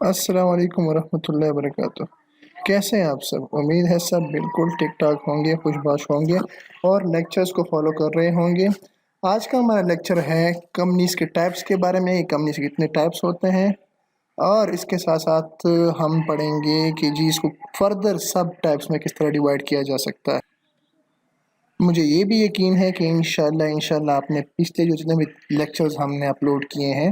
السلام علیکم ورحمۃ اللہ وبرکاتہ۔ کیسے ہیں آپ سب؟ امید ہے سب بالکل ٹھیک ٹھاک ہوں گے، خوش باش ہوں گے اور لیکچرز کو فالو کر رہے ہوں گے۔ آج کا ہمارا لیکچر ہے کمپنیز کے ٹائپس کے بارے میں، کمپنیز کے کتنے ٹائپس ہوتے ہیں، اور اس کے ساتھ ساتھ ہم پڑھیں گے کہ جی اس کو فردر سب ٹائپس میں کس طرح ڈیوائڈ کیا جا سکتا ہے۔ مجھے یہ بھی یقین ہے کہ انشاءاللہ آپ نے پچھلے جو جتنے بھی لیکچرز ہم نے اپلوڈ کیے ہیں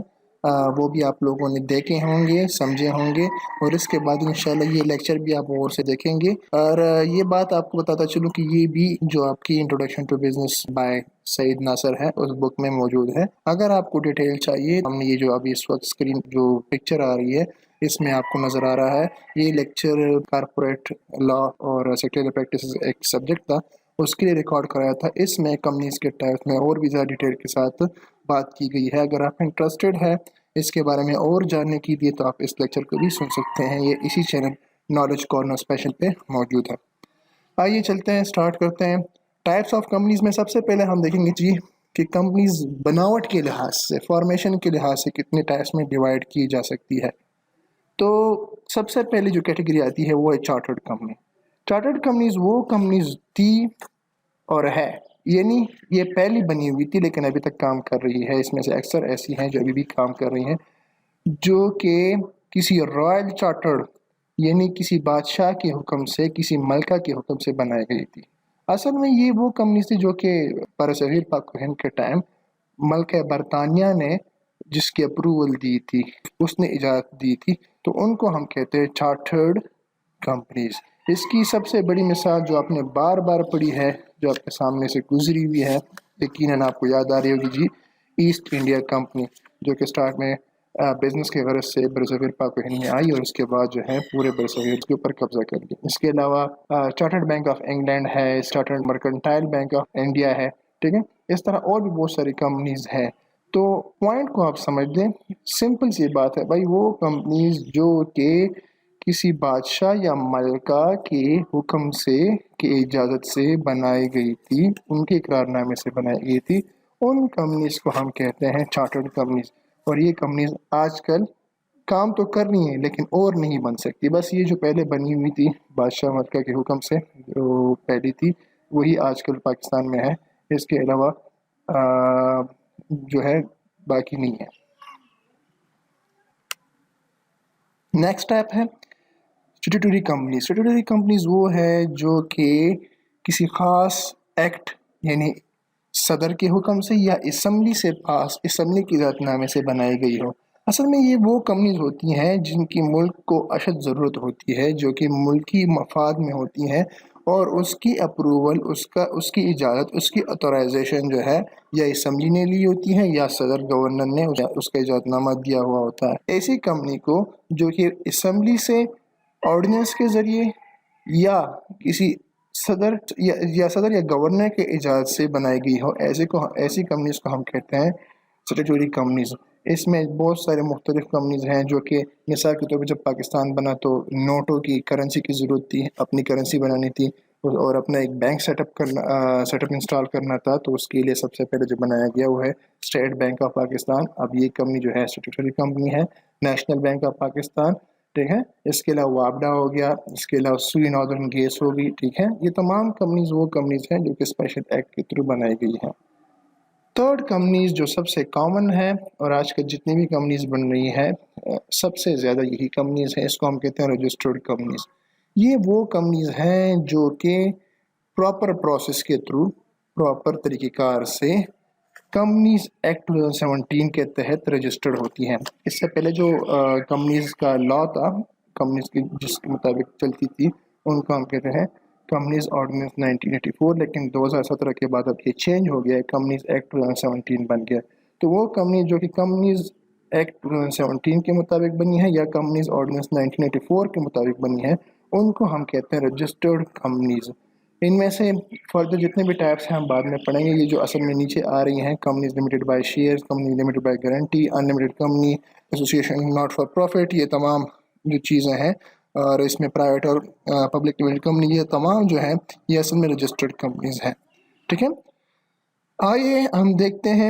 وہ بھی آپ لوگوں نے دیکھے ہوں گے، سمجھے ہوں گے، اور اس کے بعد انشاءاللہ یہ لیکچر بھی آپ اور سے دیکھیں گے۔ اور یہ بات آپ کو بتاتا چلوں کہ یہ بھی جو آپ کی انٹروڈکشن ٹو بزنس بائی سعید ناصر ہے اس بک میں موجود ہے۔ اگر آپ کو ڈیٹیل چاہیے، ہم نے یہ جو ابھی اس وقت اسکرین جو پکچر آ رہی ہے اس میں آپ کو نظر آ رہا ہے، یہ لیکچر کارپوریٹ لا اور سیکٹریل پریکٹسز ایک سبجیکٹ تھا، اس کے لیے ریکارڈ کرایا تھا۔ اس میں کمپنیز کے ٹائپ میں اور بھی زیادہ ڈیٹیل کے ساتھ بات کی گئی ہے۔ اگر آپ انٹرسٹڈ ہے اس کے بارے میں اور جاننے کی لیے تو آپ اس لیکچر کو بھی سن سکتے ہیں، یہ اسی چینل نالج کارنر اسپیشل پہ موجود ہے۔ آئیے چلتے ہیں، سٹارٹ کرتے ہیں۔ ٹائپس آف کمپنیز میں سب سے پہلے ہم دیکھیں گے جی کہ کمپنیز بناوٹ کے لحاظ سے، فارمیشن کے لحاظ سے کتنے ٹائپس میں ڈیوائڈ کی جا سکتی ہے۔ تو سب سے پہلے جو کیٹیگری آتی ہے وہ ہے چارٹرڈ کمپنی۔ چارٹرڈ کمپنیز وہ کمپنیز تھی اور ہے، یعنی یہ پہلی بنی ہوئی تھی لیکن ابھی تک کام کر رہی ہے۔ اس میں سے اکثر ایسی ہیں جو ابھی بھی کام کر رہی ہیں، جو کہ کسی رائل چارٹرڈ یعنی کسی بادشاہ کے حکم سے، کسی ملکہ کے حکم سے بنائی گئی تھی۔ اصل میں یہ وہ کمپنیز تھی جو کہ برصغیر پاک و ہند کے ٹائم ملکہ برطانیہ نے جس کی اپروول دی تھی، اس نے اجازت دی تھی، تو ان کو ہم کہتے ہیں چارٹرڈ کمپنیز۔ اس کی سب سے بڑی مثال جو آپ نے بار بار پڑھی ہے، جو آپ کے سامنے سے گزری ہوئی ہے، یقیناً آپ کو یاد آ رہی ہوگی جی، ایسٹ انڈیا کمپنی، جو کہ سٹارٹ میں بزنس کے غرض سے برصغیر پاک و ہند میں آئی اور اس کے بعد جو ہے پورے برصغیر کے اوپر قبضہ کر لیا۔ اس کے علاوہ چارٹرڈ بینک آف انگلینڈ ہے، chartered mercantile bank of India ہے، ٹھیک ہے، اس طرح اور بھی بہت ساری کمپنیز ہیں۔ تو پوائنٹ کو آپ سمجھ لیں، سمپل سی بات ہے بھائی، وہ کمپنیز جو کہ کسی بادشاہ یا ملکہ کے حکم سے، کی اجازت سے بنائی گئی تھی، ان کے اقرار نامے سے بنائی گئی تھی، ان کمپنیز کو ہم کہتے ہیں چارٹرڈ کمپنیز۔ اور یہ کمپنیز آج کل کام تو کر رہی ہیں لیکن اور نہیں بن سکتی، بس یہ جو پہلے بنی ہوئی تھی بادشاہ ملکہ کے حکم سے جو پہلی تھی وہی آج کل پاکستان میں ہے، اس کے علاوہ جو ہے باقی نہیں ہے۔ نیکسٹ ٹائپ ہے اسٹیٹوٹری کمپنیز۔ اسٹیٹوٹری کمپنیز وہ ہے جو کہ کسی خاص ایکٹ یعنی صدر کے حکم سے یا اسمبلی سے پاس، اسمبلی کی اجازت نامے سے بنائی گئی ہو۔ اصل میں یہ وہ کمپنیز ہوتی ہیں جن کی ملک کو اشد ضرورت ہوتی ہے، جو کہ ملکی مفاد میں ہوتی ہیں، اور اس کی اپروول، اس کی اجازت، اس کی اتھورائزیشن جو ہے یا اسمبلی نے لی ہوتی ہے یا صدر گورنر نے اس کا اجازت نامہ دیا ہوا ہوتا ہے۔ ایسی کمپنی کو جو کہ اسمبلی سے آرڈیننس کے ذریعے یا کسی صدر یا گورنر کے اجازت سے بنائی گئی ہو، ایسی کمپنیز کو ہم کہتے ہیں اسٹیٹوٹری کمپنیز۔ اس میں بہت سارے مختلف کمپنیز ہیں جو کہ مثال کے طور پر جب پاکستان بنا تو نوٹوں کی کرنسی کی ضرورت تھی، اپنی کرنسی بنانی تھی اور اپنا ایک بینک سیٹ اپ انسٹال کرنا تھا، تو اس کے لیے سب سے پہلے جو بنایا گیا وہ ہے اسٹیٹ بینک آف پاکستان۔ اب یہ کمپنی جو ہے اسٹیٹوٹری کمپنی ہے۔ نیشنل بینک آف پاکستان، ٹھیک ہے، اس کے علاوہ وابڈا ہو گیا، اس کے علاوہ سوئی ناردرن گیس ہوگی، ٹھیک ہے، یہ تمام کمپنیز وہ کمپنیز ہیں جو کہ اسپیشل ایکٹ کے تھرو بنائی گئی ہیں۔ تھرڈ کمپنیز جو سب سے کامن ہے اور آج کل جتنی بھی کمپنیز بن رہی ہیں سب سے زیادہ یہی کمپنیز ہیں، اس کو ہم کہتے ہیں رجسٹرڈ کمپنیز۔ یہ وہ کمپنیز ہیں جو کہ پراپر پروسیس کے تھرو، پراپر طریقہ کار سے کمپنیز ایکٹ 2017 کے تحت رجسٹرڈ ہوتی ہیں۔ اس سے پہلے جو کمپنیز کا لا تھا، کمپنیز کی جس کے مطابق چلتی تھی، ان کو ہم کہتے ہیں کمپنیز آرڈیننس 1984، لیکن 2017 کے بعد اب یہ چینج ہو گیا ہے، کمپنیز ایکٹ 2017 بن گیا۔ تو وہ کمپنیز جو کہ کمپنیز ایکٹ 2017 کے مطابق بنی ہے یا کمپنیز آرڈیننس 1984 کے مطابق بنی ہے، ان کو ہم کہتے ہیں رجسٹرڈ کمپنیز۔ ان میں سے فردر جتنے بھی ٹائپس ہیں ہم بعد میں پڑھیں گے۔ یہ جو اصل میں نیچے آ رہی ہیں، companies limited by shares, company limited by guarantee, unlimited company, association not for profit, یہ تمام جو چیزیں ہیں، اور اس میں پرائیویٹ اور پبلک لمیٹڈ کمپنی، یہ تمام جو ہیں یہ اصل میں رجسٹرڈ کمپنیز ہیں، ٹھیک ہے۔ آئیے ہم دیکھتے ہیں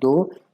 2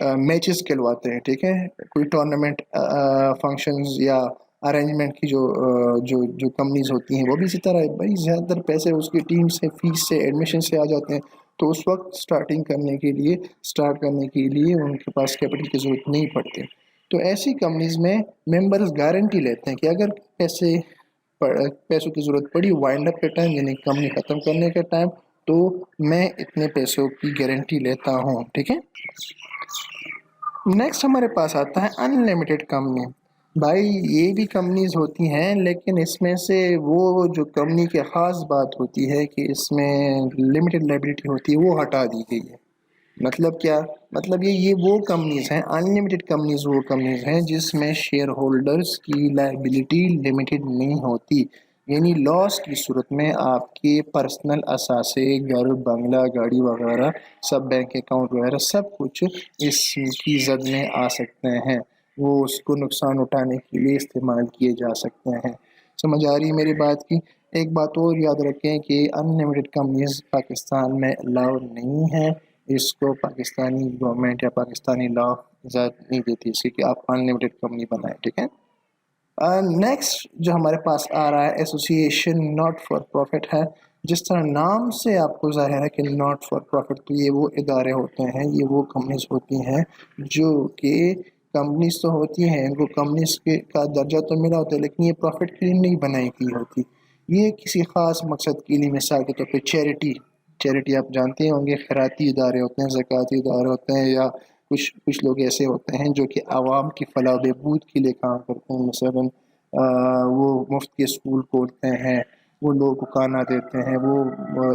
میچز کھلواتے ہیں، ٹھیک ہے، کوئی ٹورنامنٹ فنکشنز یا ارینجمنٹ کی جو کمپنیز ہوتی ہیں وہ بھی اسی طرح بھائی زیادہ تر پیسے اس کی ٹیم سے، فیس سے، ایڈمیشن سے آ جاتے ہیں، تو اس وقت اسٹارٹ کرنے کے لیے ان کے پاس کیپٹل کی ضرورت نہیں پڑتی. تو ایسی کمپنیز میں ممبرز گارنٹی لیتے ہیں کہ اگر پیسوں کی ضرورت پڑی وائنڈ اپ کے ٹائم، یعنی کمپنی ختم کرنے کے ٹائم، تو میں اتنے پیسوں کی گارنٹی لیتا ہوں، ٹھیک ہے. نیکسٹ ہمارے پاس آتا ہے ان لمیٹڈ کمپنی. بھائی یہ بھی کمپنیز ہوتی ہیں لیکن اس میں سے وہ جو کمپنی کی خاص بات ہوتی ہے کہ اس میں لمیٹڈ لائبلٹی ہوتی ہے وہ ہٹا دی گئی ہے. مطلب کیا؟ مطلب یہ وہ کمپنیز ہیں، ان لمیٹڈ کمپنیز وہ کمپنیز ہیں جس میں شیئر ہولڈرز کی لائبلٹی لمیٹڈ نہیں ہوتی، یعنی لاس کی صورت میں آپ کے پرسنل اثاثے، گھر، بنگلہ، گاڑی وغیرہ سب، بینک اکاؤنٹ وغیرہ سب کچھ اس کی زد میں آ سکتے ہیں، وہ اس کو نقصان اٹھانے کے لیے استعمال کیے جا سکتے ہیں. سمجھ آ رہی ہے میری بات کی؟ ایک بات اور یاد رکھیں کہ ان لمیٹڈ کمپنیز پاکستان میں الاؤ نہیں ہے، اس کو پاکستانی گورنمنٹ یا پاکستانی لا اجازت نہیں دیتی اس کی کہ آپ ان لمیٹڈ کمپنی بنائیں، ٹھیک ہے. نیکسٹ جو ہمارے پاس آ رہا ہے ایسوسی ایشن ناٹ فار پروفٹ ہے. جس طرح نام سے آپ کو ظاہر ہے کہ ناٹ فار پروفٹ، تو یہ وہ ادارے ہوتے ہیں، یہ وہ کمپنیز ہوتی ہیں جو کہ کمپنیز تو ہوتی ہیں، ان کو کمپنیز کا درجہ تو ملا ہوتا ہے لیکن یہ پروفٹ کے لیے نہیں بنائی گئی ہوتی، یہ کسی خاص مقصد کے لیے. مثال کے طور پہ چیریٹی آپ جانتے ہوں گے، خیراتی ادارے ہوتے ہیں، زکاتی ادارے ہوتے ہیں، یا کچھ لوگ ایسے ہوتے ہیں جو کہ عوام کی فلاح و بہبود کے لیے کام کرتے ہیں. مثلاً وہ مفت کے اسکول کھولتے ہیں، وہ لوگ کو کھانا دیتے ہیں، وہ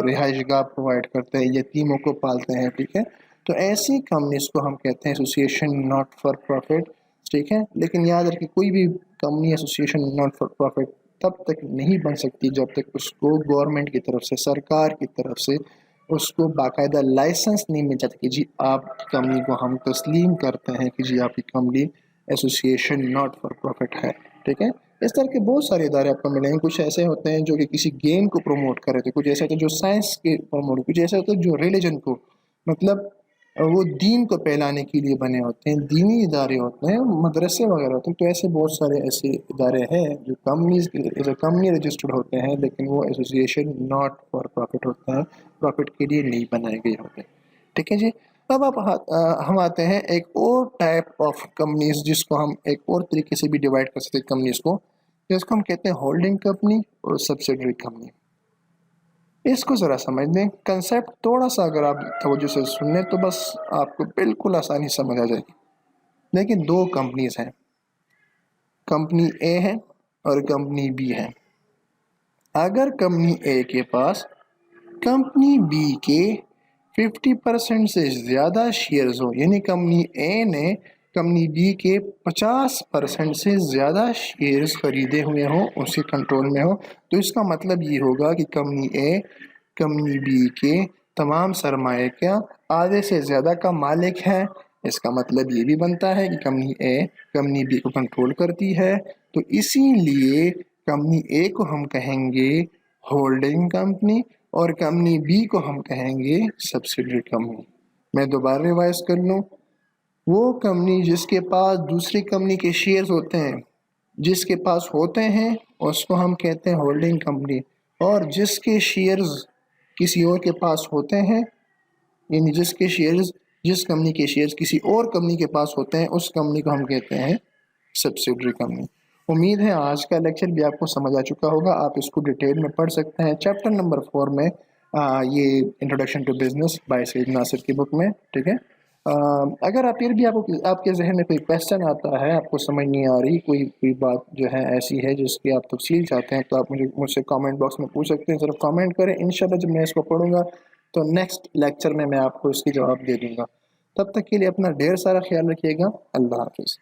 رہائش گاہ پرووائڈ کرتے ہیں، یتیموں کو پالتے ہیں، ٹھیک ہے. تو ایسی کمپنیز کو ہم کہتے ہیں ایسوسی ایشن ناٹ فار پروفٹ، ٹھیک ہے. لیکن یاد رکھیں کوئی بھی کمپنی ایسوسی ایشن ناٹ فار پروفٹ تب تک نہیں بن سکتی جب تک اس کو گورنمنٹ کی طرف سے، سرکار کی طرف سے اس کو باقاعدہ لائسنس نہیں مل جاتا کہ جی آپ کی کمپنی کو ہم تسلیم کرتے ہیں کہ جی آپ کی کمپنی ایسوسی ایشن ناٹ فار پروفٹ ہے، ٹھیک ہے. اس طرح کے بہت سارے ادارے آپ کو ملیں گے. کچھ ایسے ہوتے ہیں جو کہ کسی گیم کو پروموٹ کر رہے تھے، کچھ ایسے ہوتے ہیں جو سائنس کے پروموٹ، کچھ ایسے ہوتے ہیں جو ریلیجن کو، مطلب وہ دین کو پھیلانے کے لیے بنے ہوتے ہیں، دینی ادارے ہوتے ہیں، مدرسے وغیرہ ہوتے ہیں. تو ایسے بہت سارے ایسے ادارے ہیں جو کمپنی رجسٹرڈ ہوتے ہیں لیکن وہ ایسوسی ایشن ناٹ فار پروفٹ ہوتے ہیں، پروفٹ کے لیے نہیں بنائے گئے ہوتے ہیں، ٹھیک ہے جی. اب ہم آتے ہیں ایک اور ٹائپ آف کمپنیز جس کو ہم ایک اور طریقے سے بھی ڈیوائڈ کر سکتے ہیں کمپنیز کو، جس کو ہم کہتے ہیں ہولڈنگ کمپنی اور سبسیڈری کمپنی. اس کو ذرا سمجھ لیں، کنسیپٹ تھوڑا سا اگر آپ توجہ سے سن لیں تو بس آپ کو بالکل آسانی سمجھ آ جائے گی. لیکن دو کمپنیز ہیں، کمپنی اے ہے اور کمپنی بی ہے. اگر کمپنی اے کے پاس کمپنی بی کے 50% سے زیادہ شیئرز ہو، یعنی کمپنی اے نے کمپنی بی کے 50% سے زیادہ شیئرز خریدے ہوئے ہوں، اس کے کنٹرول میں ہو، تو اس کا مطلب یہ ہوگا کہ کمپنی اے کمپنی بی کے تمام سرمایہ کا آدھے سے زیادہ کا مالک ہے. اس کا مطلب یہ بھی بنتا ہے کہ کمپنی اے کمپنی بی کو کنٹرول کرتی ہے، تو اسی لیے کمپنی اے کو ہم کہیں گے ہولڈنگ کمپنی اور کمپنی بی کو ہم کہیں گے سبسیڈری کمپنی. میں دوبارہ ریوائز کر لوں، وہ کمپنی جس کے پاس دوسری کمپنی کے شیئرز ہوتے ہیں، جس کے پاس ہوتے ہیں اس کو ہم کہتے ہیں ہولڈنگ کمپنی، اور جس کے شیئرز کسی اور کے پاس ہوتے ہیں، یعنی جس کمپنی کے شیئرز کسی اور کمپنی کے پاس ہوتے ہیں اس کمپنی کو ہم کہتے ہیں سبسیڈری کمپنی. امید ہے آج کا لیکچر بھی آپ کو سمجھ آ چکا ہوگا. آپ اس کو ڈیٹیل میں پڑھ سکتے ہیں چیپٹر نمبر 4 میں، یہ انٹروڈکشن ٹو بزنس بائی سید ناصر کی بک میں، ٹھیک ہے. اگر آپ پھر بھی آپ کے ذہن میں کوئی کویسچن آتا ہے، آپ کو سمجھ نہیں آ رہی، کوئی بات جو ہے ایسی ہے جس کی آپ تفصیل چاہتے ہیں، تو آپ مجھ سے کامنٹ باکس میں پوچھ سکتے ہیں. صرف کامنٹ کریں، انشاءاللہ جب میں اس کو پڑھوں گا تو نیکسٹ لیکچر میں آپ کو اس کی جواب دے دوں گا. تب تک کے لیے اپنا ڈھیر سارا خیال رکھیے گا. اللہ حافظ.